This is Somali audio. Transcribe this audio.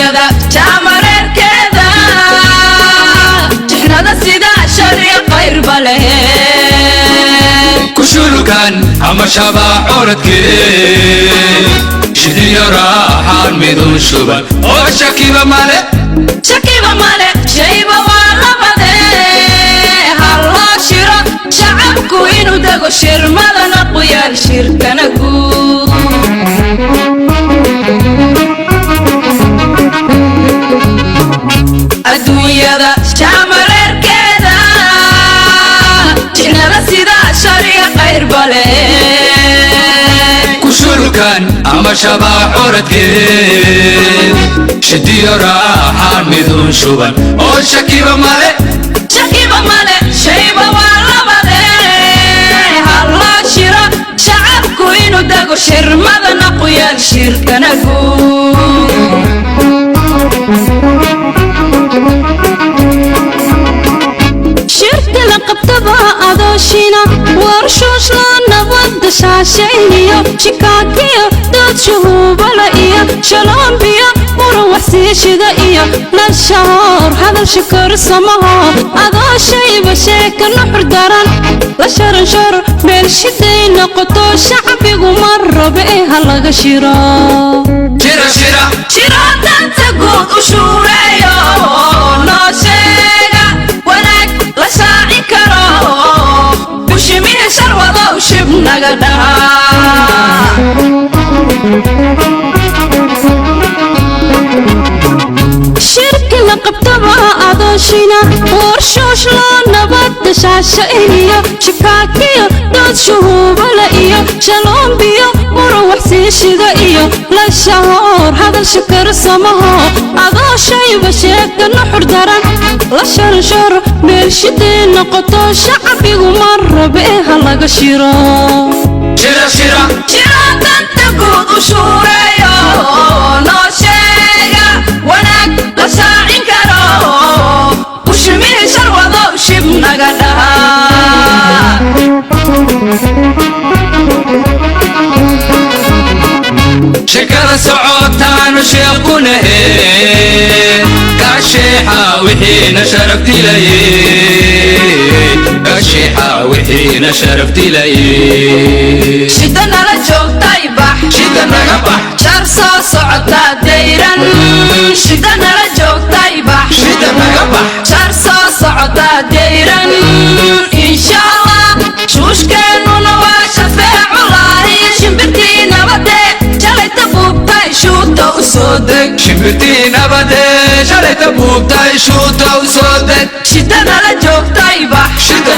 adduunyada jaamareer keeda jixnada sida shari qayr bale kushulukan ama shaba oradke shidi rahan midun shuban oo shakiba male shayba waa labade halloo shiro shacabku inuu dago shirmadana quyaal shirkana guud adduunyada jaamareerkeeda jixnada sida shari qayr bale kushulukan ama shaba oradke shidi rahan midun shuban oo shakiba male shayba waa labade halloo shiro shacabku inuu dago shirmadana quyaal shirkana guud shirka la qabtaba adooshina warshuush la nabadda shaashayniyo shikaakiyo dad shuhuubala iyo shaloombiyo muran waxsiishida iyo nashahoor hadal shikar samaho adooshayba sheeka nuxur daran la sharansharo meel shiday noqoto shacbigu ma rabe ha laga shiro danta guud u shuureeyo noo sheega wanaag la shaaci karo bushimihi sharwadow shib naga dhaha shirki la qabtaba adooshina warshuush loo nabadda shaashayniyo shikaakiyo dood shuhuubala iyo shaloombiyo muran waxsiishida iyo lashahoor hadal shikar samaho adooshayba sheeka nuxur daran la sharansharo meel shiday noqoto shacbigu ma rabe ha laga shiro danta guud u shuureeyo noo sheega wanaag la shaacin karo bushimihi sharwadow shib naga dhaha shekada socotaanu sheequnahe kaasheexa wixiina sharaftilaye kaasheexa wixiina sharaftilaye shida nala joogtay bax shida naga bax jar soo socota dayran shida nala joogtay bax shida naga bax jar soo socota dayran insha allah shuushkeennuna waa shafeecu laahi shimbirtii nabade shalayta buubtay shuuta u soo deg shimbirtii nabade shalayta buubtay shuuta u soo deg shida nala joogtay bax shida